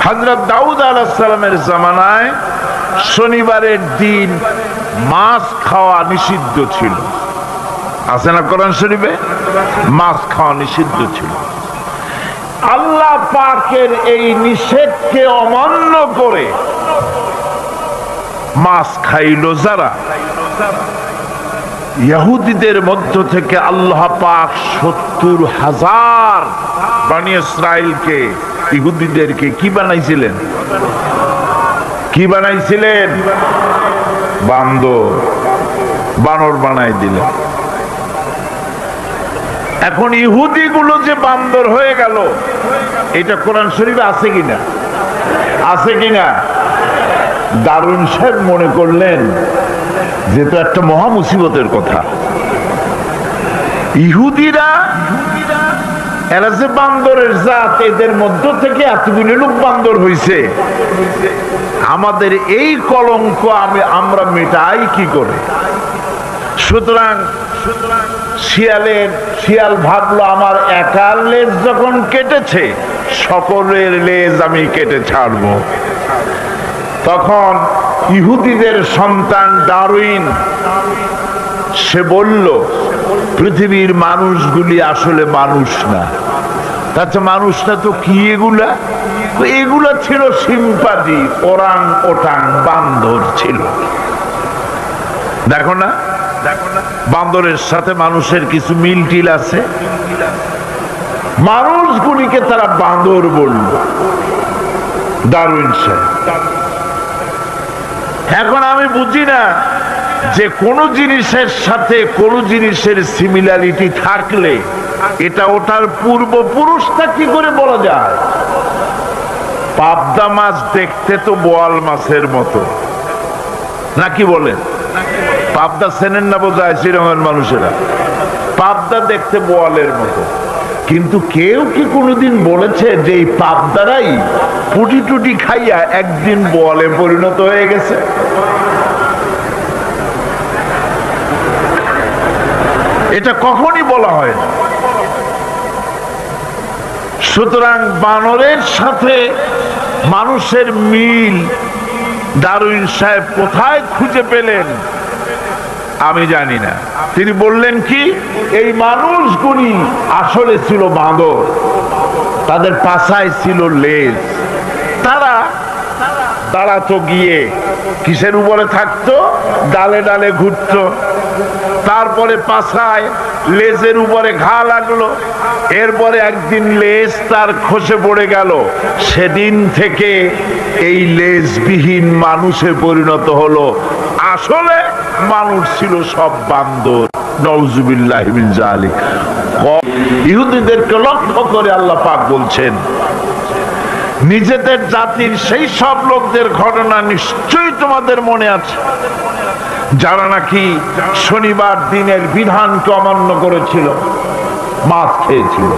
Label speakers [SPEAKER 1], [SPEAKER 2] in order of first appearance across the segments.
[SPEAKER 1] হযরত দাউদ আলাইহিস সালামের জামানায় শনিবারের দিন মাছ খাওয়া নিষিদ্ধ ছিল। আছে না কোরআন শরীফে? মাছ খাওয়া নিষিদ্ধ ছিল। আল্লাহ পাকের এই নিষেধকে অমান্য করে মাছ খাইল যারা, ইহুদিদের মধ্য থেকে আল্লাহ পাক ৭০,০০০ বনি ইসরাইলকে, ইহুদিদেরকে কি বানাইছিলেন? কি বানাইছিলেন? বানর বানাই দিলেন। এখন ইহুদি গুলো যে বান্দর হয়ে গেল, এটা কোরআন শরীফে আছে কিনা? আছে কিনা? দারুন সাহেব মনে করলেন যে তো একটা মহা মুসিবতের কথা। ইহুদিরা এরা যে বান্দরের জাত, এদের মধ্য থেকে এতগুলি লোক বান্দর হইছে, আমাদের এই কলঙ্ক আমরা মেটাই কি করে? সুতরাং শিয়াল ভাবলো আমার একার লেজ যখন কেটেছে, সকলের লেজ আমি কেটে ছাড়বো। তখন ইহুদিদের সন্তান ডারউইন সে বলল, পৃথিবীর মানুষগুলি আসলে মানুষ না। তাছাড়া মানুষটা তো কি এগুলা? এগুলা ছিল সিম্পাজি, ওরাং ওটাং বান্দর ছিল। দেখো না, বান্দরের সাথে মানুষের কিছু মিল টিল আছে। মানুষগুলিকে তারা বান্দর বলল, ডারউইন সাহেব। এখন আমি বুঝি না যে কোন জিনিসের সাথে কোন জিনিসের সিমিলারিটি থাকলে এটা ওটার পূর্বপুরুষটা কি করে বলা যায়? পাবদা মাছ দেখতে তো বোয়াল মাছের মতো, নাকি বলেন? পাবদা চেনেন না বোঝায় শ্রীরঙের মানুষেরা? পাবদা দেখতে বোয়ালের মতো, কিন্তু কেউ কি কোনোদিন বলেছে যে এই পাবদারাই পুটি টুটি খাইয়া একদিন বোয়ালে পরিণত হয়ে গেছে? এটা কখনই বলা হয় না। সুতরাং বানরের সাথে মানুষের মিল ডারউইন সাহেব কোথায় খুঁজে পেলেন আমি জানি না। তিনি বললেন কি, এই মানুষগুলি আসলে ছিল বাঁদর, তাদের পাছায় ছিল লেজ। তারা দাঁড়াতো গিয়ে কিসের উপরে থাকতো? ডালে ডালে ঘুরতো, তারপরে পাছায় লেজের উপরে ঘা লাগলো, এরপরে একদিন লেজ তার খসে পড়ে গেল। সেদিন থেকে এই লেজবিহীন মানুষে পরিণত হলো। আসলে মানুষ ছিল সব বান্দর। নাউজুবিল্লাহ মিন যালিক। ইহুদিদেরকে লক্ষ্য করে আল্লাহ পাক বলছেন, নিজেদের জাতির সেই সব লোকদের ঘটনা নিশ্চয়ই তোমাদের মনে আছে যারা নাকি শনিবার দিনের বিধানকে অমান্য করেছিল, মাছ খেয়েছিল।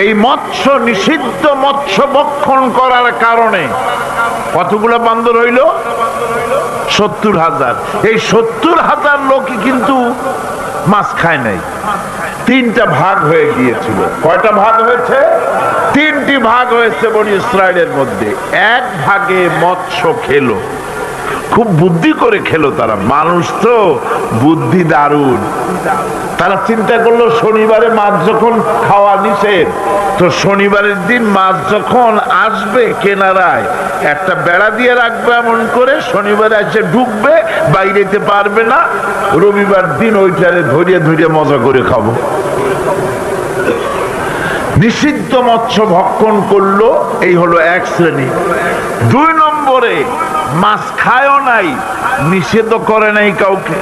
[SPEAKER 1] এই মৎস্য নিষিদ্ধ মৎস্য ভক্ষণ করার কারণে কতগুলো বান্দর হইল? ৭০,০০০। এই ৭০,০০০ লোকই কিন্তু মাছ খায় নাই। তিনটা ভাগ হয়ে গিয়েছিল। কয়টা ভাগ হয়েছে? তিনটি ভাগ হয়েছে বনি ইসরায়েলের মধ্যে। এক ভাগে মৎস্য খেলো, খুব বুদ্ধি করে খেলো তারা। মানুষ তো বুদ্ধি দারুণ। তারা চিন্তা করলো শনিবারে মাছ যখন খাওয়া নিষেধ, তো শনিবারের দিন মাছ যখন আসবে কেনারায় একটা বেড়া দিয়ে রাখবে, এমন করে শনিবারে এসে ঢুকবে, বাইরেতে পারবে না। রবিবার দিন ওইটারে ধরিয়ে ধরিয়ে মজা করে খাবো। নিষিদ্ধ মৎস্য ভক্ষণ করলো, এই হলো এক শ্রেণী। ২ নম্বরে মাছ খায়ও নাই, নিষেধ করে নাই কাউকে।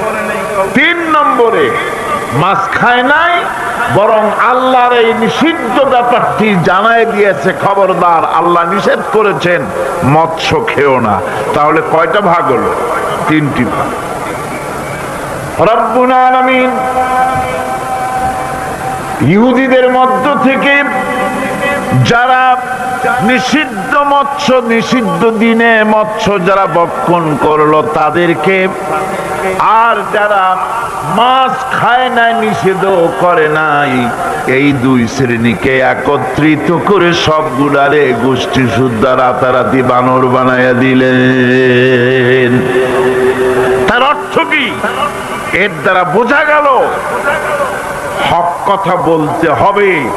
[SPEAKER 1] ৩ নম্বরে মাছ খায় নাই, বরং আল্লাহর এই নিষিদ্ধ ব্যাপারটি জানায় দিয়েছে, খবরদার আল্লাহ নিষেধ করেছেন মৎস্য খেও না। তাহলে কয়টা ভাগ হলো? ৩টি ভাগ। রব্বুল আলামিন ইহুদিদের মধ্য থেকে যারা নিষিদ্ধ মৎস্য, নিষিদ্ধ দিনে মৎস্য যারা ভক্ষণ করলো তাদেরকে, আর যারা মাছ খায় নাই, নিষেধ করে নাই, এই দুই শ্রেণীকে একত্রিত করে সবগুলারে গোষ্ঠী শুদ্ধা রাতারাতি বানর বানাইয়া দিলেন। তার অর্থ কি? এর দ্বারা বোঝা গেল হক কথা বলতে হবে।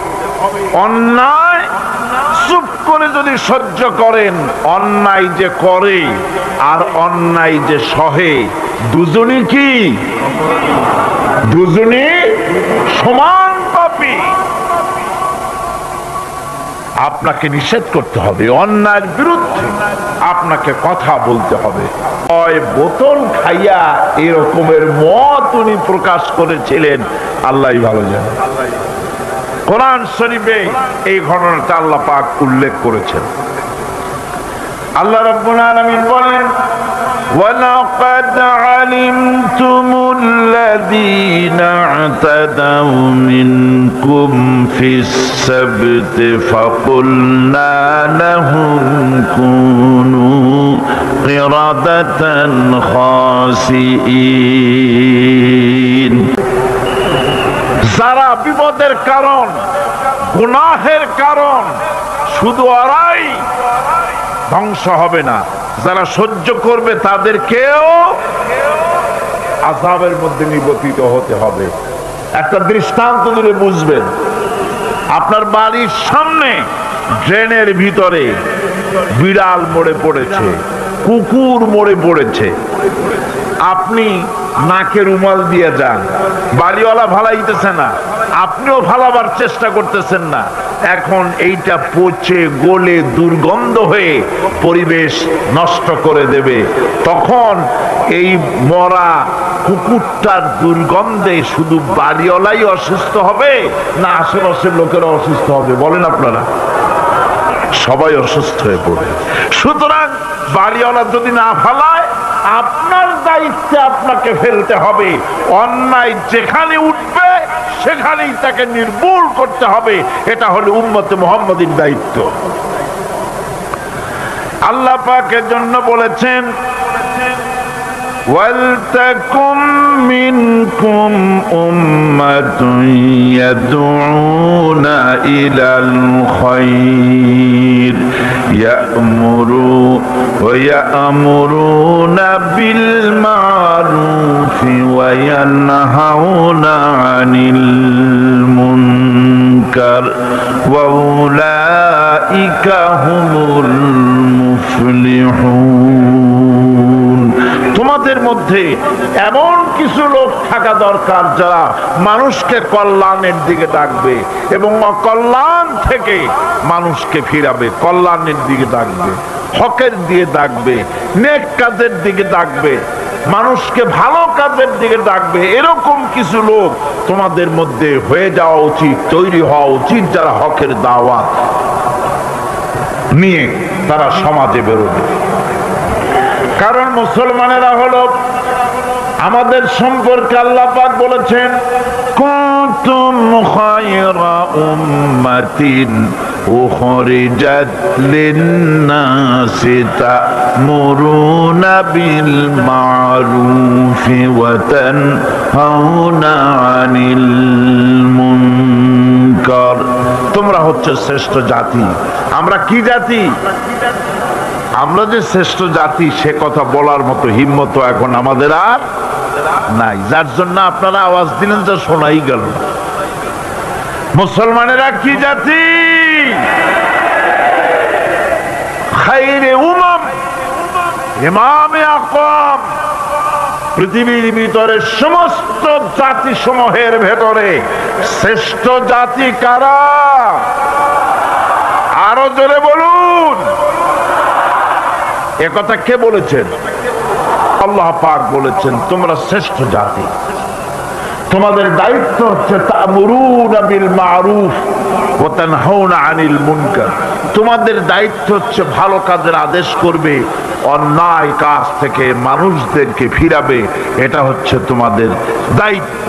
[SPEAKER 1] অন্যায় চুপ করে যদি সহ্য করেন, অন্যায় যে করে আর অন্যায় যে সহে, দুজনই কি? দুজনই সমান পাপী। আপনাকে নিষেধ করতে হবে, অন্যায়ের বিরুদ্ধে আপনাকে কথা বলতে হবে। ওই বোতল খাইয়া এরকমের মত উনি প্রকাশ করেছিলেন, আল্লাহই ভালো জানে। কোরআন শরীফে এই ঘটনাটা আল্লাহ পাক উল্লেখ করেছেন। আল্লাহ রাব্বুল আলামিন বলেন, وَلَقَدْ عَلِمْتُمُ الَّذِينَ اعْتَدَوْا مِنْكُمْ فِي السَّبْتِ فَقُلْنَا لَهُمْ كُونُوا قِرَدَةً خَاسِئِينَ। যারা বিপদের কারণ, গুনাহের কারণ, শুধু ওরাই ধ্বংস হবে না, যারা সহ্য করবে তাদেরকেও আযাবের মধ্যে নিবতিত হতে হবে। একটা দৃষ্টান্ত দিলে বুঝবেন। আপনার বাড়ির সামনে ড্রেনের ভিতরে বিড়াল মরে পড়েছে, কুকুর মরে পড়েছে, আপনি নাকে রুমাল দিয়ে যান, বাড়িওয়ালা ভালাইতেছে না, আপনিও ভালাবার চেষ্টা করতেছেন না। এখন এইটা পচে গলে দুর্গন্ধ হয়ে পরিবেশ নষ্ট করে দেবে। তখন এই মরা কুকুরটার দুর্গন্ধে শুধু বাড়িওয়ালাই অসুস্থ হবে না আশেপাশের লোকেরা অসুস্থ হবে? বলেন আপনারা, সবাই অসুস্থ হয়ে পড়বে। সুতরাং বাড়িওয়ালা যদি না ফালায়, আপনার দায়িত্বে আপনাকে ফেলতে হবে। অন্যায় যেখানে উঠবে সেখানেই তাকে নির্মূল করতে হবে। এটা হলো উম্মতে মুহাম্মাদীর দায়িত্ব। আল্লাহ পাকের জন্য বলেছেন, وَلْتَكُنْ مِنْكُمْ أُمَّةٌ يَدْعُونَ إِلَى الْخَيْرِ وَيَأْمُرُونَ بِالْمَعْرُوفِ وَيَنْهَوْنَ عَنِ الْمُنكَرِ وَأُولَئِكَ هُمُ الْمُفْلِحُونَ। তোমাদের মধ্যে এমন কিছু লোক থাকা দরকার যারা মানুষকে কল্যাণের দিকে ডাকবে এবং অকল্যাণ থেকে মানুষকে ফিরাবে, কল্যাণের দিকে ডাকবে, হকের দিকে ডাকবে, নেক কাজের দিকে ডাকবে, মানুষকে ভালো কাজের দিকে ডাকবে। এরকম কিছু লোক তোমাদের মধ্যে হয়ে যাওয়া উচিত, তৈরি হওয়া উচিত, যারা হকের দাওয়াত নিয়ে তারা সমাজে বেরোবে। কারণ মুসলমানেরা হলো আমাদের সম্পর্কে আল্লাহ পাক বলেছেন, কুনতুম খায়রা উম্মাতিন উখরিজাত লিন-নাসি তা'মুরুনা বিল মা'রুফি ওয়া তানহাউনা আনিল মুনকার। তোমরা হচ্ছে শ্রেষ্ঠ জাতি। আমরা কি জাতি? আমরা যে শ্রেষ্ঠ জাতি সে কথা বলার মতো হিম্মত এখন আমাদের আর নাই, যার জন্য আপনারা আওয়াজ দিলেন যা শোনাই গেল। মুসলমানেরা কি জাতি? খায়রে উমাম, ইমামে আকওয়াম। পৃথিবীর ভিতরে সমস্ত জাতি সমূহের ভেতরে শ্রেষ্ঠ জাতি কারা? আরো জোরে বলুন। একথা কে বলেছেন? আল্লাহ পাক বলেছেন, তোমরা শ্রেষ্ঠ জাতি। তোমাদের দায়িত্ব হচ্ছে তা'মুরুনা বিল মা'রুফ ওয়া তানহাউনা আনিল মুনকার। তোমাদের দায়িত্ব হচ্ছে ভালো কাজের আদেশ করবে, অন্যায় কাজ থেকে মানুষদেরকে ফিরাবে। এটা হচ্ছে তোমাদের দায়িত্ব।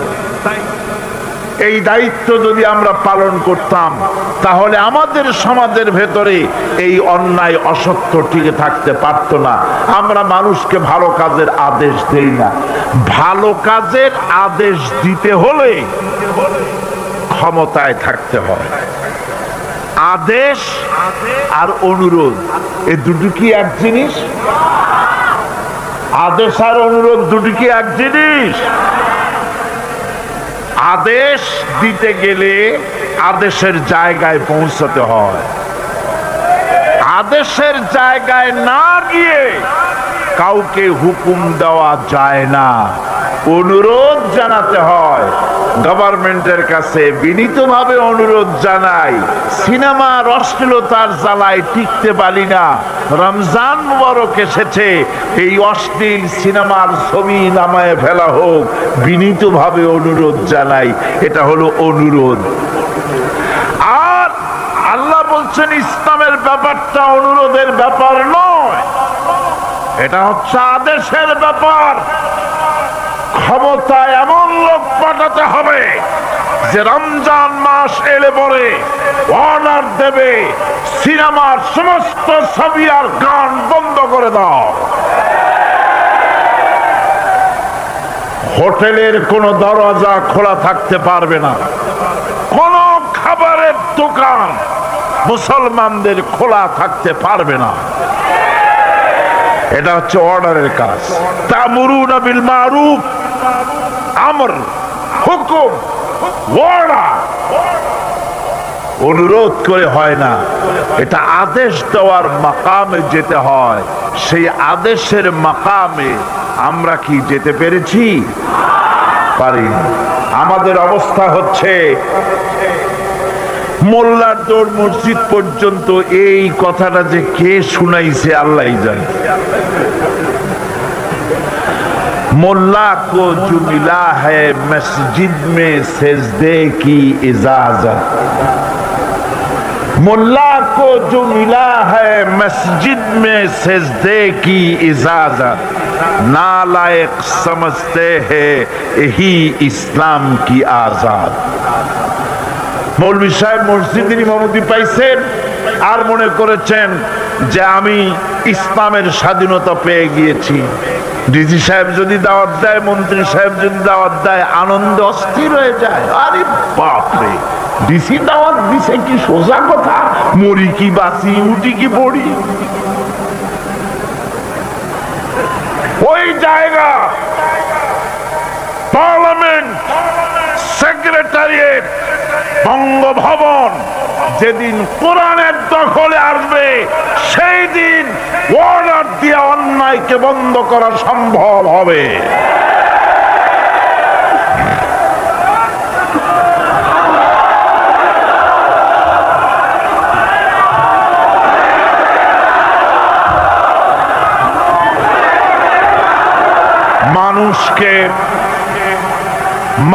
[SPEAKER 1] এই দায়িত্ব যদি আমরা পালন করতাম, তাহলে আমাদের সমাজের ভেতরে এই অন্যায় অসত্য টিকে থাকতে পারত না। আমরা মানুষকে ভালো কাজের আদেশ দেই না। ভালো কাজের আদেশ দিতে হলে ক্ষমতায় থাকতে হয়। আদেশ আর অনুরোধ এই দুটো কি এক জিনিস? আদেশ আর অনুরোধ দুটো কি এক জিনিস? আদেশ দিতে গেলে আদেশের জায়গায় পৌঁছাতে হয়। আদেশের জায়গায় না গিয়ে কাউকে হুকুম দেওয়া যায় না, অনুরোধ জানাতে হয়। গভর্নমেন্টের কাছে বিনীতভাবে অনুরোধ জানাই, সিনেমার অশ্লীলতার জ্বালায় টিকতে পারি না। রমজান মুবারক এসেছে, এই অশ্লীল সিনেমার ছবি নামায় ফেলা হোক, বিনীতভাবে অনুরোধ জানাই। এটা হলো অনুরোধ। আর আল্লাহ বলছেন ইসলামের ব্যাপারটা অনুরোধের ব্যাপার নয়, এটা হচ্ছে আদেশের ব্যাপার। ক্ষমতায় এমন লোক পাঠাতে হবে যে রমজান মাস এলে পরে অর্ডার দেবে, সিনেমার সমস্ত ছবি আর গান বন্ধ করে দাও। হোটেলের কোনো দরজা খোলা থাকতে পারবে না, কোন খাবারের দোকান মুসলমানদের খোলা থাকতে পারবে না। এটা হচ্ছে অর্ডারের কাজ। তা'মুরুনা বিল মারুফ, আমর, হুকুম, অর্ডার। অনুরোধ করে হয় না, এটা আদেশ দেওয়ার মাকামে যেতে হয়। সেই আদেশের মাকামে আমরা কি যেতে পেরেছি? পারি। আমাদের অবস্থা হচ্ছে মোল্লার দৌড় মসজিদ পর্যন্ত। এই কথাটা যে কে শুনাইছে আল্লাহ জানে। मोल्ला को जो मिला है मस्जिद में सजदे की इजाजत, मुल्ला को जो मिला है मस्जिद में सजदे की इजाजत, नालायक समझते हैं यही इस्लाम की आजाद। মৌলভী সাহেব মসজিদের ইমামতি পাইছেন আর মনে করেছেন যে আমি ইসলামের স্বাধীনতা পেয়ে গিয়েছি। ডিজি সাহেব যদি দাওয়াত দেয়, মন্ত্রী সাহেব যদি দাওয়াত দেয়, আনন্দ অস্থির হয়ে যায়। আরে বাপরে, ডিসি দাওয়াত দিছে, কি সোজা কথা, মরি কি বাঁচি, উঠি কি পড়ি। ওই জায়গা পার্লামেন্ট, সেক্রেটারিয়েট, বঙ্গভবন যেদিন কোরআনের দখলে আসবে, সেই দিন অর্ডার দিয়ে অন্যায়কে বন্ধ করা সম্ভব হবে।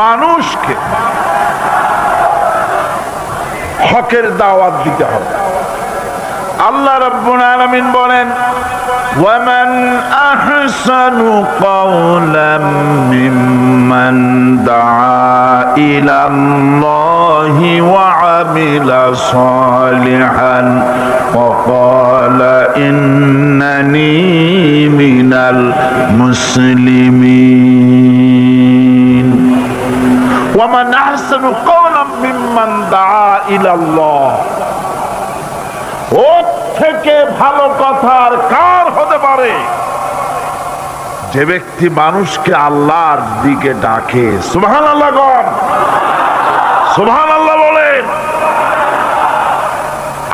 [SPEAKER 1] মানুষকে হকের দাওয়াত দিতে হবে। আল্লাহ রাব্বুল আলামিন বলেন, ওয়ামান আহসানু কাওলাম মিম্মান দাআ ইলাল্লাহি ওয়া আমিলা সালিহান ওয়া ক্বালা ইন্নানী মিনাল মুসলিমিন। ওয়ামান আহসানু কাওলাম মিম্মান দাআ ইলাল্লাহ, ওর থেকে ভালো কথা আর কার হতে পারে যে ব্যক্তি মানুষকে আল্লাহর দিকে ডাকে। সুবহানাল্লাহ গণ, সুবহানাল্লাহ বলেন।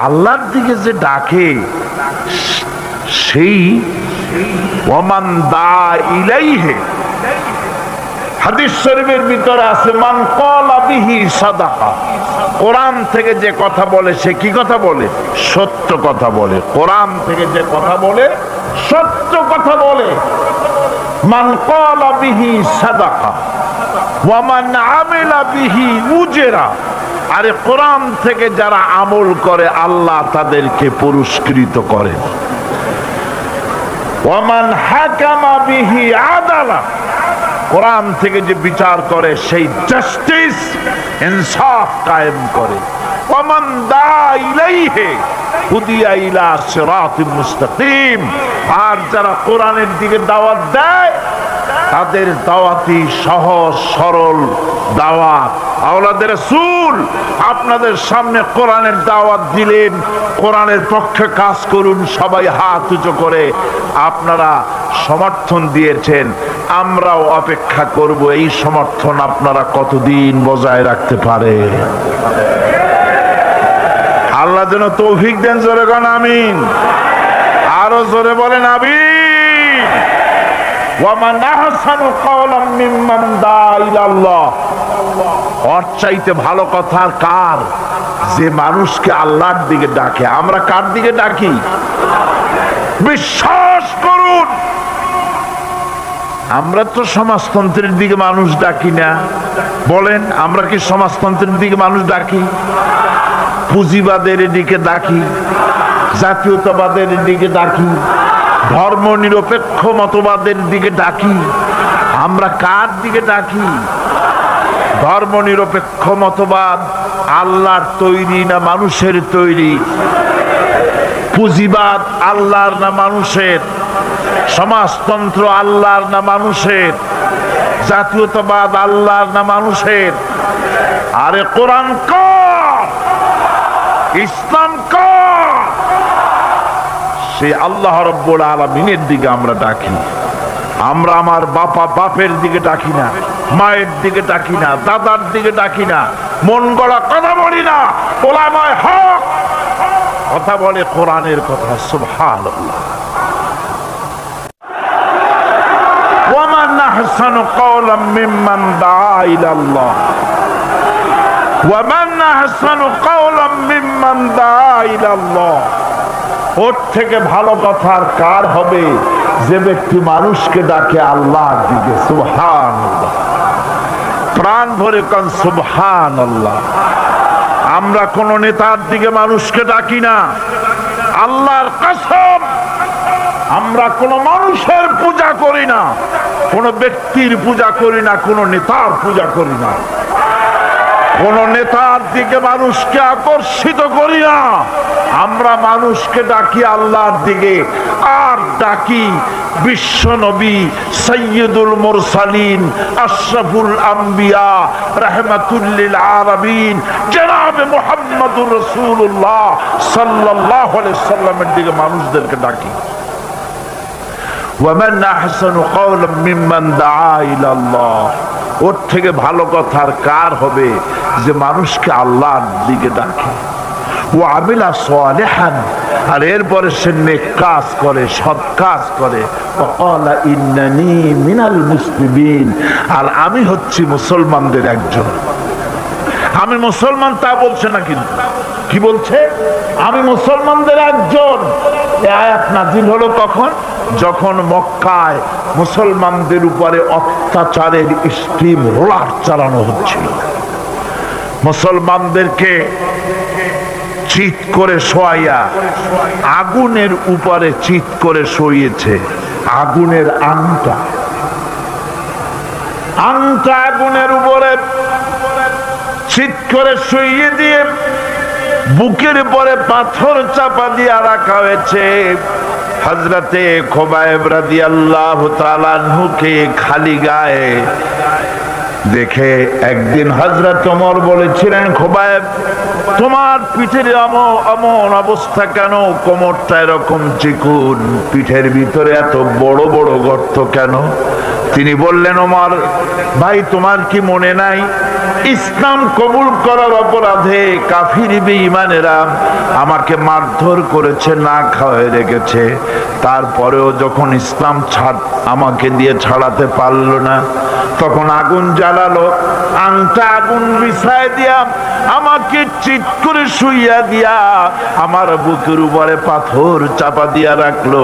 [SPEAKER 1] আল্লাহর দিকে যে ডাকে সেই ওয়ামান দা ইলাইহি, হাদিস শরীফের ভিতরে আছে মান ক্বালা বিহি সাদাকা, কোরআন থেকে যে কথা বলে সে কি কথা বলে? সত্য কথা বলে। কোরআন থেকে যে কথা বলে সত্য কথা বলে। মান ক্বালা বিহি সাদাকা ওয়া মান আমিলা বিহি উজরা, আরে কোরআন থেকে যারা আমল করে আল্লাহ তাদেরকে পুরস্কৃত করে। ওয়া মান হাকামা বিহি আদালা, কোরআন থেকে যে বিচার করে সেই জাস্টিস ইনসাফ কায়েম করে। ওয়ামান দা ইলাইহি হুদিয়া ইলা সিরাতিম মুস্তাকিম। আর যারা কোরআনের দিকে দাওয়াত দেয় তাদের দাওয়াতই সহজ সরল দাওয়াত। আওলাদে রাসূল আপনাদের সামনে কোরআনের দাওয়াত দিলেন, কোরআনের পক্ষে কাজ করুন, সবাই হাত উঁচু করে আপনারা সমর্থন দিয়েছেন। আমরাও অপেক্ষা করব এই সমর্থন আপনারা কতদিন বজায় রাখতে পারে। আল্লাহ যেন তৌফিক দেন। জোরে বলেন আমিন। আরো জোরে বলেন আমিন। ওয়ামান আহসানু কাওলাম মিম্মান দা ইলাল্লাহ। ওর চাইতে ভালো কথা কার? যে মানুষকে আল্লাহর দিকে ডাকে। আমরা কার দিকে ডাকি? বিশ্বাস করুন, আমরা তো সমাজতন্ত্রের দিকে মানুষ ডাকি না। বলেন, আমরা কি সমাজতন্ত্রের দিকে মানুষ ডাকি? পুঁজিবাদের দিকে ডাকি, জাতীয়তাবাদের দিকে ডাকি, ধর্ম নিরপেক্ষ মতবাদের দিকে ডাকি। আমরা কার দিকে ডাকি? ধর্ম নিরপেক্ষ মতবাদ আল্লাহর তৈরি না মানুষের তৈরি? পুঁজিবাদ আল্লাহর না মানুষের? সমাজতন্ত্র আল্লাহর না মানুষের? জাতীয়তাবাদ আল্লাহর না মানুষের? আরে কোরআন কার? ইসলাম কার? সে আল্লাহ রাব্বুল আলামিনের দিকে আমরা ডাকি। আমরা আমার বাপের দিকে ডাকি না, মায়ের দিকে ডাকি না, দাদার দিকে ডাকি না, মন গড়া কথা বলি না। ওলামায়ে হক কথা বলে কোরআনের কথা। সুবহানাল্লাহ। ওয়ামান আহসানু কাওলাম মিম্মান দাআ ইলাল্লাহ। ওয়ামান আহসানু কাওলাম মিম্মান দাআ ইলাল্লাহ। ওর থেকে ভালো কথা আর কার হবে যে ব্যক্তি মানুষকে ডাকে আল্লাহর দিকে। সুবহানাল্লাহ। প্রাণ ভরে কান সুবহানাল্লাহ। আমরা কোন নেতার দিকে মানুষকে ডাকি না। আল্লাহর কসম, আমরা কোন মানুষের পূজা করি না, কোন ব্যক্তির পূজা করি না, কোন নেতার পূজা করি না। কোন নেতার দিকে মানুষকে আকর্ষিত করি না। আমরা মানুষকে ডাকি আল্লাহর দিকে। আর ডাকি বিশ্ব নবী সাইয়্যিদুল মুরসালিন আশরাফুল আম্বিয়া রাহমাতুল লিল আলামিন জনাবে মুহাম্মদুর রাসূলুল্লাহ সাল্লাল্লাহু আলাইহি সাল্লামের দিকে মানুষদেরকে ডাকি। ওয়ামান আহসানু কাওলাম মিম্মান দাআ ইলাল্লাহ। ওর থেকে ভালো কথা আর কার হবে যে মানুষকে আল্লাহর দিকে ডাকে। ও আমিলা সালিহান, আর এরপরে সে নেক কাজ করে, সৎ কাজ করে। ওয়াকালা ইন্নানি মিনাল মুসলিমিন, আর আমি হচ্ছি মুসলমানদের একজন। আমি মুসলমান তা বলছে না, কিন্তু কি বলছে? আমি মুসলমানদের একজন। এই আয়াত নাযিল হলো কখন? যখন মক্কায় মুসলমানদের উপরে অত্যাচারের স্টিম রোলার চালানো হচ্ছিল। মুসলমানদেরকে চিৎ করে শোয়াইয়া আগুনের উপরে চিৎ করে শোইয়েছে। আগুনের আংটা আগুনের উপরে চিৎ করে শুইয়ে দিয়ে বুকের পরে পাথর চাপা দিয়ে রাখা হয়েছে। হযরতে খুবাইব রাদিয়াল্লাহু তাআলা আনহুকে খালি গায়ে দেখে একদিন হযরত ওমর বলেছিলেন, খুবাইব, তোমার পিঠের এমন অবস্থা কেন? কোমরটা এরকম চিকুন, পিঠের ভিতরে এত বড় বড় গর্ত কেন? তিনি বললেন, ওমর ভাই, তোমার কি মনে নাই ইসলাম কবুল করার অপরাধে কাফির বেঈমানেরা আমাকে মারধর করেছে, না খাওয়ায় রেখেছে। তারপরেও যখন ইসলাম আমাকে দিয়ে ছাড়াতে পারলো না, তখন আগুন জ্বালালো, আংটা আগুন বিছায় দিয়া আমাকে চিৎ করে শুইয়া দিয়া আমার বুকের উপরে পাথর চাপা দিয়া রাখলো।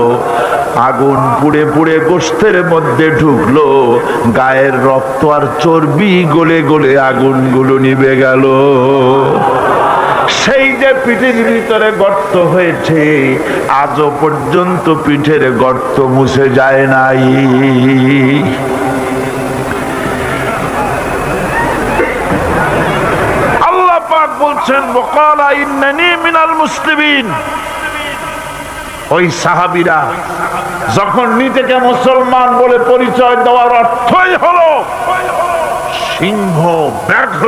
[SPEAKER 1] আগুন পুড়ে পুড়ে গোশতের মধ্যে ঢুকলো, গায়ের রক্ত আর চর্বি গলে গলে আগুনগুলো নিভে গেল। সেই যে পিঠের ভিতরে গর্ত হয়েছে, আজও পর্যন্ত পিঠের গর্ত মুছে যায় নাই। বলছেন ওয়াকালা ইন্নানি মিনাল মুসলিমিন। ওই সাহাবীরা যখন নিজেকে মুসলমান বলে পরিচয় দেওয়ার অর্থই হলো সিংহ, ব্যাঘ্র,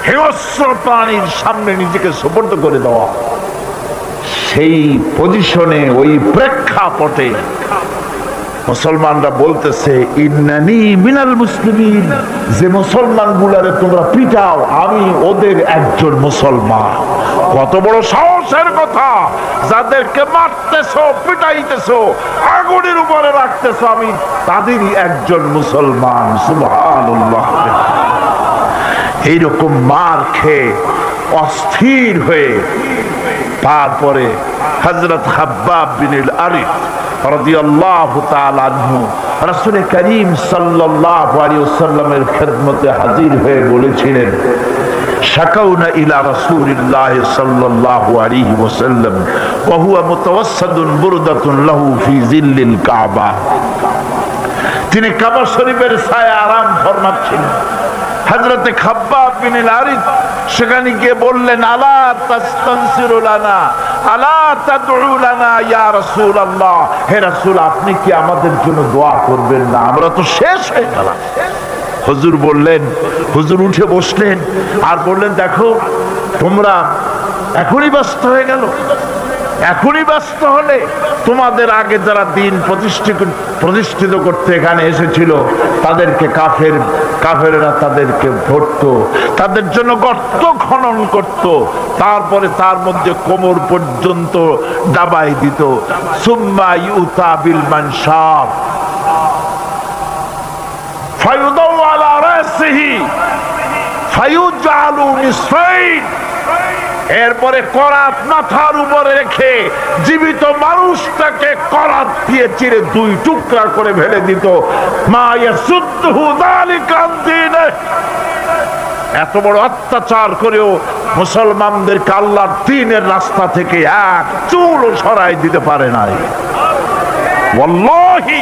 [SPEAKER 1] হিংস্র প্রাণীর সামনে নিজেকে সুপর্দ করে দেওয়া, সেই পজিশনে, ওই প্রেক্ষাপটে মুসলমানরা বলতেছে ইন্নানি মিনাল মুসলিমিন, যে মুসলমান গুলারে তোমরা পিটাও আমি ওদের একজন মুসলমান। কত বড় সাহসের কথা! যাদেরকে মারতেছো, পিটাইতেছো, আগুনের উপরে রাখতেছো, আমি তাদেরই একজন মুসলমান। সুবহানাল্লাহ। এইরকম মার খেয়ে অস্থির হয়ে তারপরে হযরত খাব্বাব বিন আল-আরিত রাদিয়াল্লাহু তাআলা আনহু রাসূল করিম সাল্লাল্লাহু আলাইহি ওয়াসাল্লামের খিদমতে হাজির হয়ে বলেছিলেন, শাকাউনা ইলা রাসূলিল্লাহ সাল্লাল্লাহু আলাইহি ওয়াসাল্লাম ওয়া হুয়া মুতাওয়াসসাদুন বুরদাতুন লাহু ফি জিল্লিল কাবা। তিনি কাবা শরীফের ছায়ায় আরাম ফরমাচ্ছিলেন। হযরতে খাব্বাব বিন আল-আরিত সেখানে গিয়ে বললেন, আলা তাস্তানসিরু লানা, আলা তাদউ লানা ইয়া রাসূলুল্লাহ, হে রাসূল আপনি কি আমাদের জন্য দোয়া করবেন না? আমরা তো শেষ হয়ে গেলাম। হুজুর বললেন, হুজুর উঠে বসলেন আর বললেন, দেখো তোমরা এখনই ব্যস্ত হয়ে গেল, এখনই ব্যস্ত হলে তোমাদের আগে যারা দিন প্রতিষ্ঠিত করতে এখানে এসেছিল তাদেরকে কাফেররা তাদেরকে ধরতো, তাদের জন্য গর্ত খনন করত, তারপরে তার মধ্যে কোমর পর্যন্ত দাবাই দিত। সুম্মা ইউতা বিল মানশাব ফায়ুদাউ আলা রাসিহি ফায়ুজালু নিসফাইন। এরপরে করাত মাথার উপরে রেখে জীবিত মানুষটাকে করাত দিয়ে চিরে দুই টুকরা করে ফেলে দিত। মা ইয়াসুদ্দুহু যালিকা আন দীনিহি। এত বড় অত্যাচার করেও মুসলমানদেরকে আল্লাহর দ্বীনের রাস্তা থেকে এক চুলও সরাই দিতে পারে নাই। ওয়াল্লাহি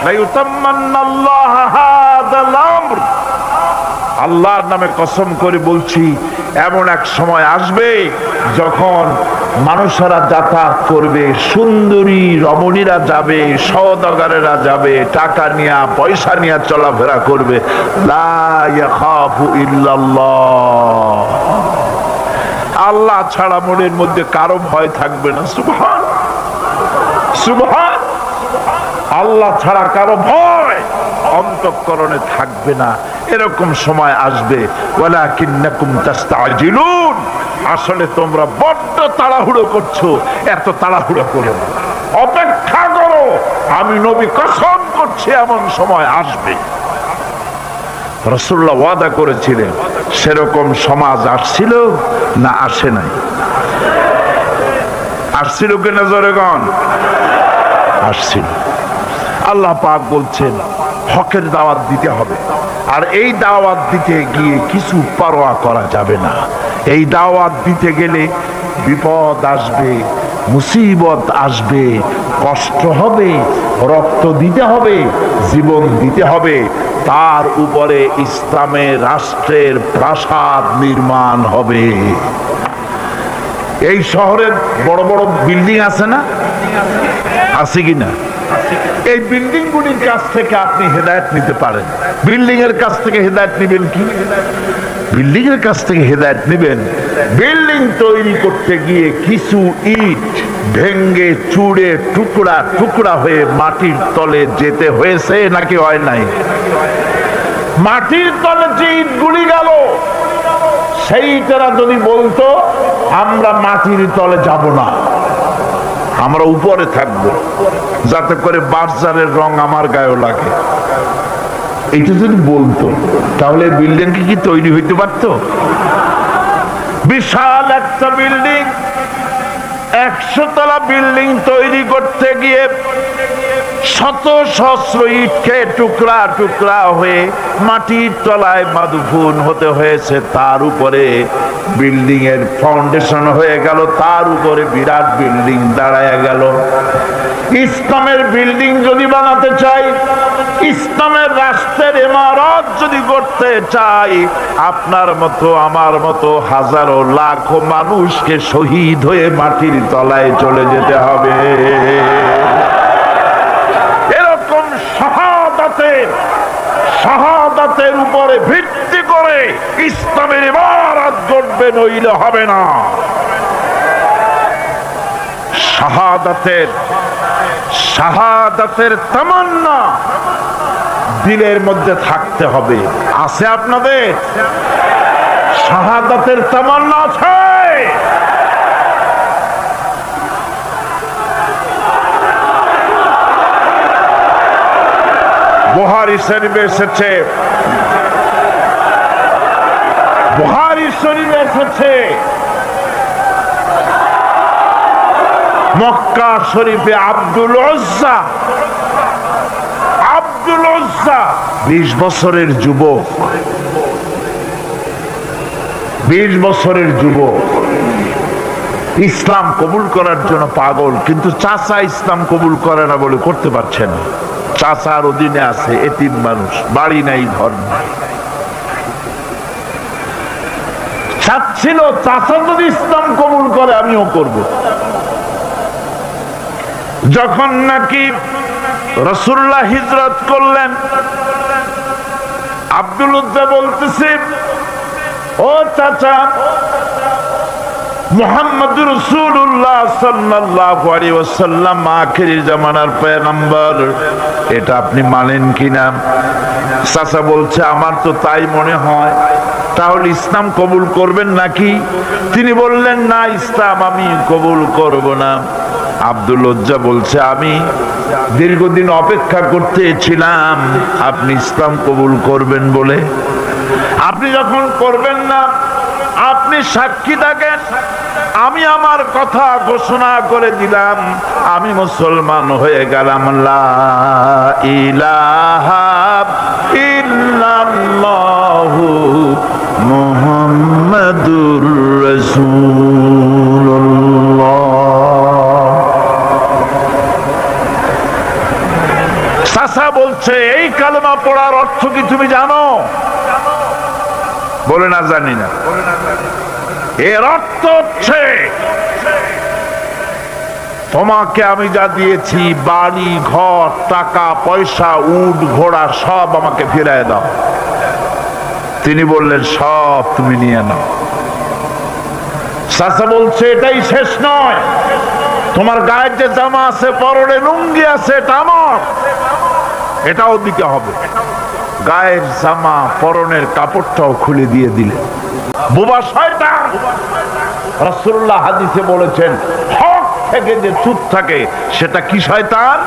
[SPEAKER 1] লা ইউতাম্মান্নাল্লাহু হাযাল আমর, আল্লাহর নামে কসম করে বলছি, এমন এক সময় আসবে যখন মানুষেরা যাতায়াত করবে, সুন্দরী রমণীরা যাবে, সওদাগরেরা যাবে, টাকা নিয়ে পয়সা নিয়ে চলাফেরা করবে। লা ইয়াখাফু ইল্লাল্লাহ, আল্লাহ ছাড়া মনের মধ্যে কারো ভয় থাকবে না। সুবহান সুবহান, আল্লাহ ছাড়া কারো ভয় অন্তঃকরণে থাকবে না। এরকম সময় আসবে। ওয়ালাকিন্নাকুম তাস্তাজিলুন, আসলে তোমরা বড্ড তাড়াহুড়ো করছো। এত তাড়াহুড়ো করো না, অপেক্ষা করো, আমি নবী কসম করছি এমন সময় আসবে। রাসূলুল্লাহ ওয়াদা করেছিলেন, সেরকম সমাজ আসছিল না আসে নাই? আসছিল কিনা জোরে গণ? আসছিল। আল্লাহ পাক বলছেন হকের দাওয়াত দিতে হবে, আর এই দাওয়াত দিতে গিয়ে কিছু পরোয়া করা যাবে না। এই দাওয়াত দিতে গেলে বিপদ আসবে, মুসিবত আসবে, কষ্ট হবে, রক্ত দিতে হবে, জীবন দিতে হবে, তার উপরে ইসলামের রাষ্ট্রের প্রাসাদ নির্মাণ হবে। এই শহরের বড় বড় বিল্ডিং আছে না? আছে কিনা? এই বিল্ডিং গুলির কাছ থেকে আপনি হেদায়েত নিতে পারেন। বিল্ডিং এর কাছ থেকে হেদায়েত নেবেন কি? বিল্ডিং এর কাছ থেকে হেদায়েত নেবেন, বিল্ডিং তৈরি করতে গিয়ে কিছু ইট ভেঙ্গে চুড়ে টুকরা টুকরা হয়ে মাটির তলে যেতে হয়েছে নাকি হয় নাই? মাটির তলে যে ইট গুলি গেল, সেইটারা যদি বলতো আমরা মাটির তলে যাব না, আমরা উপরে থাকবো, যাতে করে বাজারের রং আমার গায়ে লাগে, এইটা যদি বলতো, তাহলে বিল্ডিং কি তৈরি হইতে পারত? বিশাল একটা বিল্ডিং, 100 তলা বিল্ডিং তৈরি করতে গিয়ে শত সহস্র ইটকে টুকরা টুকরা হয়ে মাটির তলায় মাদফুন হতে হয়েছে। তার উপরে বিল্ডিং এর ফাউন্ডেশন হয়ে গেল, তার উপরে বিরাট বিল্ডিং দাঁড়ায় গেল। ইসলামের বিল্ডিং যদি বানাতে চাই, ইসলামের রাষ্ট্রের ইমারত যদি করতে চাই, আপনার মতো আমার মতো হাজারো লাখো মানুষকে শহীদ হয়ে মাটির তলায় চলে যেতে হবে। এরকম শাহাদাতের উপরে ভিত্তি করে ইসলামের ইমারত গড়বে, নইলে হবে না। শাহাদাতের তামান্না দিলের মধ্যে থাকতে হবে। আছে আপনাদের শাহাদাতের তামান্না? আছে? বুখারী শরীফে এসেছে, মক্কা শরীফে আব্দুল উজ্জা 20 বছরের যুবক, 20 বছরের যুবক ইসলাম কবুল করার জন্য পাগল, কিন্তু চাচা ইসলাম কবুল করে না বলে করতে পারছে না। চাচার অধীনে আছে, এতিম মানুষ, বাড়ি নাই, ঘর নাই। চাচ্ছিল চাচা যদি ইসলাম কবুল করে আমিও করব। যখন নাকি রাসূলুল্লাহ হিজরত করলেন, আব্দুল উজ্জা বলতেছে, ও চাচা, মুহাম্মদুর রাসূলুল্লাহ সাল্লাল্লাহু আলাইহি ওয়াসাল্লাম আখিরি জামানার পয়গম্বর, এটা আপনি মানেন কিনা? চাচা বলছে, আমার তো তাই মনে হয়। তাহলে ইসলাম কবুল করবেন নাকি? তিনি বললেন, না, ইসলাম আমি কবুল করব না। আব্দুল উজ্জা বলছে, আমি দীর্ঘদিন অপেক্ষা করতেছিলাম আপনি ইসলাম কবুল করবেন বলে। আপনি যখন করবেন না, আপনি সাক্ষী থাকেন, আমি আমার কথা ঘোষণা করে দিলাম, আমি মুসলমান হয়ে গেলাম। লা ইলাহা ইল্লাল্লাহু মুহাম্মাদুর রাসূলুল্লাহ। চাচা বলছে, এই কালেমা পড়ার অর্থ কি তুমি জানো? বলে, না, জানি না। এর অর্থ হচ্ছে, তোমাকে আমি যা দিয়েছি, বাড়ি ঘর টাকা পয়সা উট ঘোড়া সব আমাকে ফিরায় দাও। তিনি বললেন, সব তুমি নিয়ে নাও। চাচা বলছে, এটাই শেষ নয়, তোমার গায়ের যে জামা আছে, পরনে লুঙ্গি আছে, এটা আমার, এটাও দিতে হবে। গায়ের জামা পরনের কাপড়টাও খুলে দিয়ে দিলেন। বোবা শয়তান! রাসূলুল্লাহ হাদিসে বলেছেন, হক থেকে যে চুপ থাকে সেটা কি শয়তান?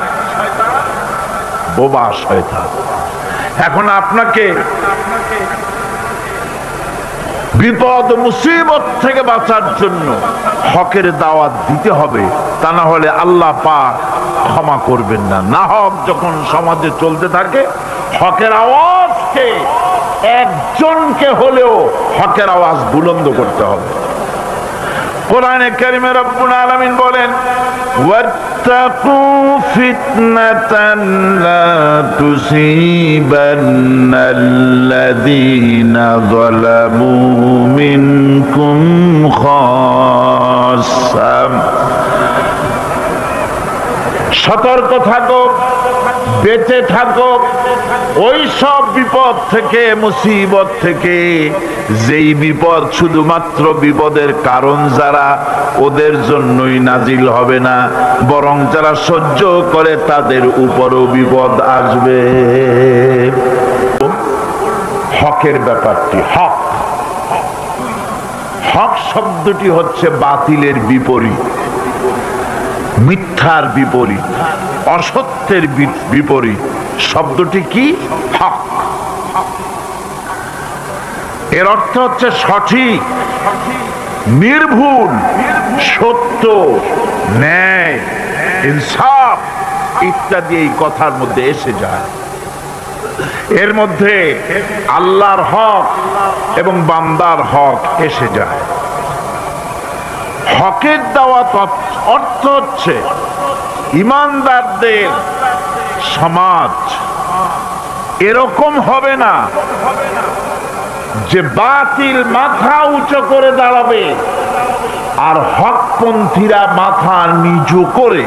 [SPEAKER 1] বোবা শয়তান। এখন আপনাকে বিপদ মুসিবত থেকে বাঁচার জন্য হকের দাওয়াত দিতে হবে, তা না হলে আল্লাহ পাক ক্ষমা করবেন না। না হক যখন সমাজে চলতে থাকে, হকের আওয়াজকে, একজনকে হলেও হকের আওয়াজ বুলন্দ করতে হবে। কোরআনে কারিমে রব্বুল আলামিন বলেন, ওয়াত্তাকু ফিতনাতান লা তুসিবান্নাল্লাযীনা যালামু মিনকুম খাসসা। সতর্ক থাকো, বেঁচে থাকো ওই সব বিপদ থেকে, মুসিবত থেকে, যেই বিপদ শুধুমাত্র বিপদের কারণ যারা, ওদের জন্যই নাজিল হবে না, বরং যারা সহ্য করে তাদের উপরও বিপদ আসবে। হকের ব্যাপারটি, হক, হক শব্দটি হচ্ছে বাতিলের বিপরীত, মিথ্যার বিপরীত, অসত্যের বিপরীত। শব্দটি কি? হক। এর অর্থ হচ্ছে সঠিক, নির্ভুল, সত্য, ন্যায়, ইনসাফ ইত্যাদি এই কথার মধ্যে এসে যায়। এর মধ্যে আল্লাহর হক এবং বান্দার হক এসে যায়। হকের দাওয়াত অর্থ হচ্ছে ইমানদারদের সমাজ এরকম হবে না যে বাতিল মাথা উঁচু করে দাঁড়াবে আর হকপন্থীরা মাথা নিচু করে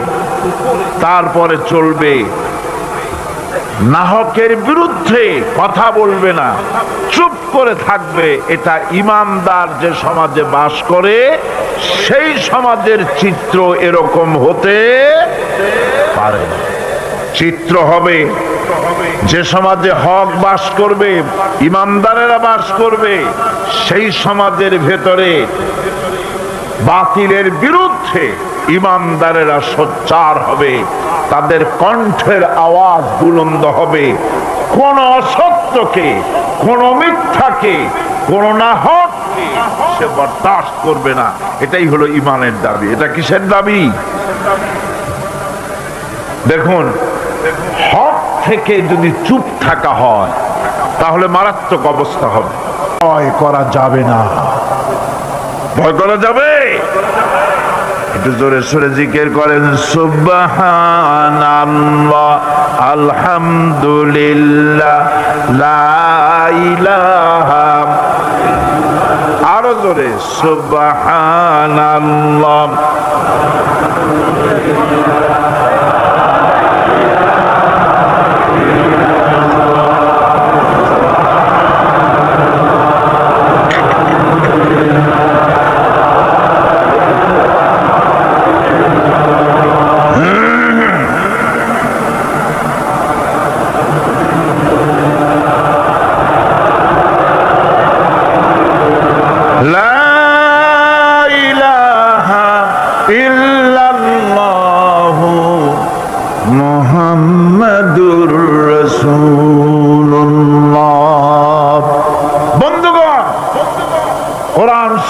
[SPEAKER 1] তারপরে চলবে, নাহকের বিরুদ্ধে কথা বলবে না, চুপ করে থাকবে। এটা ইমানদার যে সমাজে বাস করে সেই সমাজের চিত্র এরকম হতে পারে। চিত্র হবে যে সমাজে হক বাস করবে, ইমানদারেরা বাস করবে, সেই সমাজের ভেতরে বাতিলের বিরুদ্ধে ইমানদারেরা সোচ্চার হবে, তাদের কণ্ঠের আওয়াজ বুলন্দ হবে, কোন অসত্যকে, কোন মিথ্যাকে, কোন নাহককে সে বরদাস্ত করবে না। এটাই হলো ইমানের দাবি। এটা কিসের দাবি? দেখুন, হক থেকে যদি চুপ থাকা হয় তাহলে মারাত্মক অবস্থা হবে। ভয় করা যাবে না। ভয় করা যাবে? একটু জোরে সোরে জিকির করেন, সুবহানাল্লাহ, আলহামদুলিল্লাহ, লা ইলাহা। আরো জোরে, সুবহানাল্লাহ।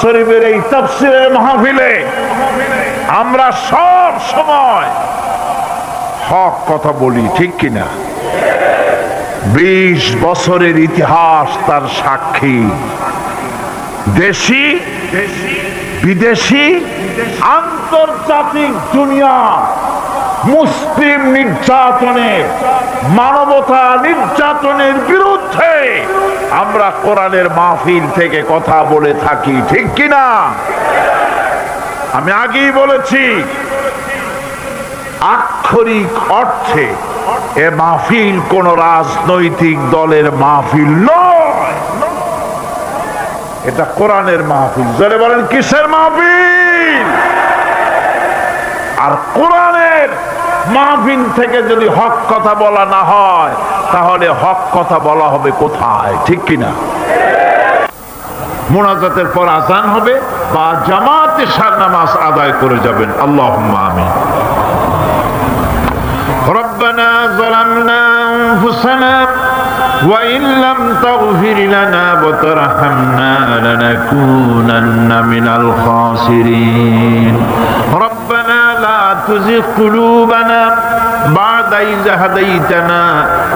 [SPEAKER 1] শরীফের এই তাফসীরের মাহফিলে আমরা সব সময় হক কথা বলি, ঠিক কিনা? 20 বছরের ইতিহাস তার সাক্ষী। দেশি বিদেশি আন্তর্জাতিক দুনিয়া মুসলিম নির্যাতনের, মানবতা নির্যাতনের বিরুদ্ধে আমরা কোরআনের মাহফিল থেকে কথা বলে থাকি, ঠিক কিনা? আমি আগেই বলেছি, আক্ষরিক অর্থে এ মাহফিল কোন রাজনৈতিক দলের মাহফিল নয়, এটা কোরআনের মাহফিল। জোরে বলেন, কিসের মাহফিল? আর কোরআনের মাহফিল থেকে যদি হক কথা বলা না হয় তাহলে হক কথা বলা হবে কোথায়, ঠিক কিনা? মুনাজাতের পর আযান হবে বা জামাতে সার নামাজ আদায় করে যাবেন। আল্লাহুম্মা আমিন। রব্বানা যালামনা আনফুসানা ওয়া ইন লাম তাগফির লানা ওয়া তারহামনা লানাকুনান্না মিনাল খাসিরিন। রব্বানা লা তুযিগ কুলুবানা বা'দা ইয হাদাইতানা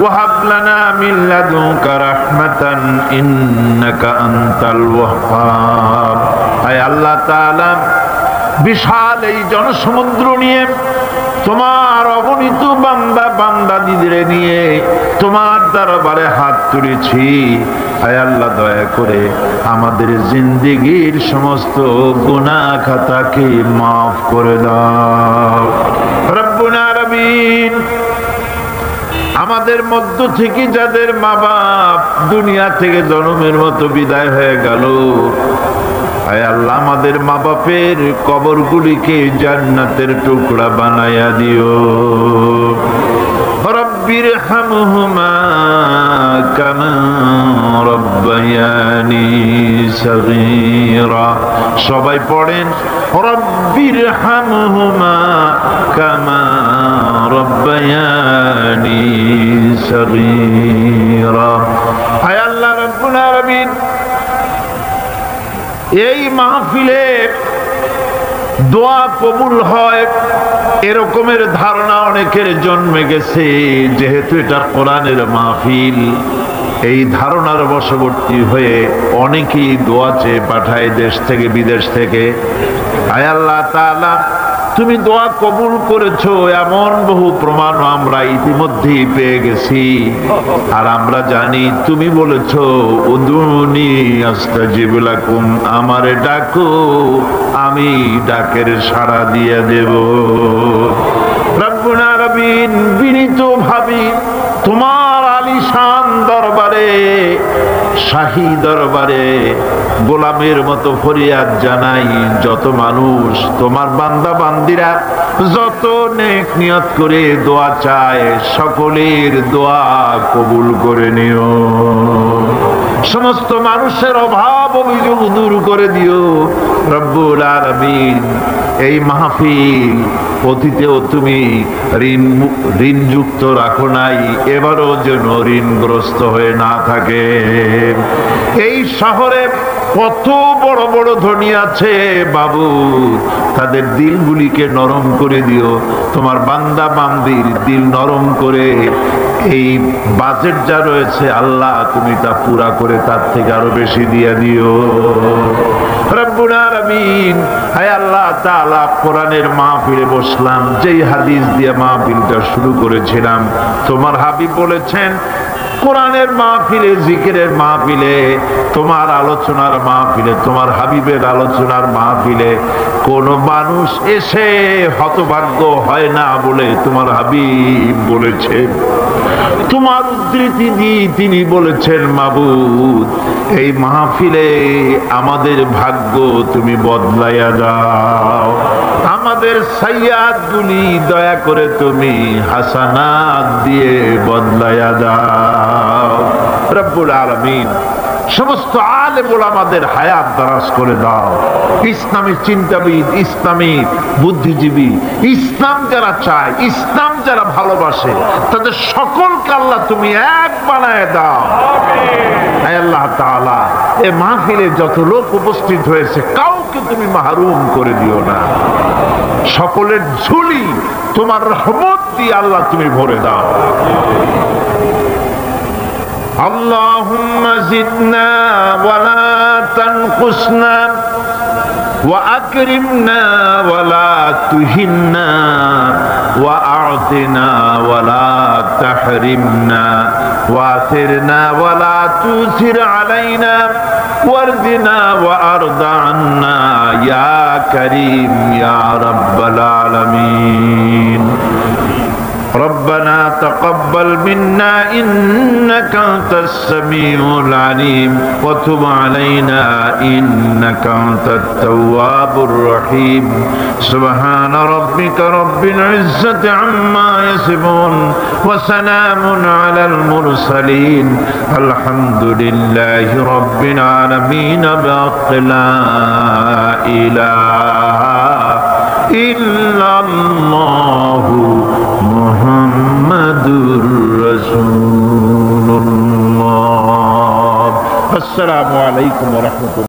[SPEAKER 1] ওয়া হাব লানা মিন লাদুনকা রাহমাতান ইন্নাকা আনতাল ওয়াহ্হাব। আয় আল্লাহ তাআলা, বিশাল এই জনসমুদ্র নিয়ে, তোমার অগণিত বান্দা বান্দাদের নিয়ে তোমার দরবারে হাত তুলেছি। আয় আল্লাহ, দয়া করে আমাদের জিন্দেগীর সমস্ত গুনাহ খাতাকে মাফ করে দাও। রব্বুনা আমিন। আমাদের মধ্য থেকে যাদের মা বাপ দুনিয়া থেকে জন্মের মতো বিদায় হয়ে গেল, আয় আল্লাহ, আমাদের মা বাপের কবরগুলিকে জান্নাতের টুকরা বানায়া দিও। রব্বির হামহুমা কামা রব্বায়ানি সগীরা। সবাই পড়েন, রব্বির হামহুমা কামা রব্বায়ানি সগীরা। আয় আল্লাহ রব্বুল আলামিন, এই মাহফিলে দোয়া কবুল হয় এরকমের ধারণা অনেকের জন্মে গেছে। যেহেতু এটা কোরআনের মাহফিল, এই ধারণার বশবর্তী হয়ে অনেকেই দোয়া চেয়ে পাঠায় দেশ থেকে বিদেশ থেকে। আয় আল্লাহ তাআলা, তুমি দোয়া কবুল করেছো এমন বহু প্রমাণ আমরা ইতিমধ্যেই পেয়ে গেছি। আর আমরা জানি তুমি বলেছো উদুনি আস্তাজিব লাকুম, আমারে ডাকো আমি ডাকের সাড়া দিয়ে দেব। রব্বুল আলামিন বিনীত ভাবি তোমার আলিশান দরবারে, শাহী দরবারে গোলামের মতো ফরিয়াদ জানাই, যত মানুষ তোমার বান্দা বান্দিরা যত নেক নিয়ত করে দোয়া চায় সকলের দোয়া কবুল করে নিও। সমস্ত মানুষের অভাব অভিযোগ দূর করে দিও রব্বুল আলামিন। এই মাহফিল অতীতেও তুমি ঋণ যুক্ত রাখো নাই, এবারও যেন ঋণগ্রস্ত হয়ে না থাকে। এই শহরে কত বড় বড় ধনী আছে বাবু, তাদের দিলগুলিকে নরম করে দিও। তোমার বান্দা বান্দির দিল নরম করে এই বাজেট যা রয়েছে আল্লাহ তুমি তা পুরা করে তার থেকে আরো বেশি দিয়ে দিও রব্বুল আলামিন। হায় আল্লাহ তাআলা, কোরআনের মাহফিলে বসলাম, যেই হাদিস দিয়ে মাহফিলটা শুরু করেছিলাম, তোমার হাবিব বলেছেন কোরআনের মাহফিলে, জিকিরের মাহফিলে, তোমার আলোচনার মাহফিলে, তোমার হাবিবের আলোচনার মাহফিলে কোন মানুষ এসে হতভাগ্য হয় না বলে তোমার হাবিব বলেছেন। তোমার উদ্ধৃতি দিয়ে তিনি বলেছেন মাবুদ এই মাহফিলে আমাদের ভাগ্য তুমি বদলাইয়া দাও, আমাদের সাইয়্যাত গুলি দয়া করে তুমি হাসানাত দিয়ে বদলাইয়া দাও রব্বুল আলামিন। সমস্ত আলেম ওলামাদের হায়াত দারাজ করে দাও। ইসলামী চিন্তাবিদ, ইসলামী বুদ্ধিজীবী, ইসলাম যারা চায়, ইসলাম যারা ভালোবাসে, তাদের সকলকে আল্লাহ তুমি এক বানায় দাও। আয় আল্লাহ তাআলা, এ মাহফিলে যত লোক উপস্থিত হয়েছে কাউকে তুমি মাহরুম করে দিও না। সকলের ঝুলি তোমার রহমত দিয়ে আল্লাহ তুমি ভরে দাও। اللهم زدنا ولا تنقصنا وأكرمنا ولا تهنا وأعطنا ولا تحرمنا وآثرنا ولا تؤثر علينا وارضنا وأرض عنا يا كريم يا رب العالمين. ربنا تقبل منا إنك أنت السميع العليم وتب علينا إنك أنت التواب الرحيم. سبحان ربك رب العزة عما يصفون وسلام على المرسلين الحمد لله رب العالمين. بحق لا إله إلا الله মুহাম্মাদুর রাসূলুল্লাহ। আসসালামু আলাইকুম ওয়া রাহমাতুল্লাহ।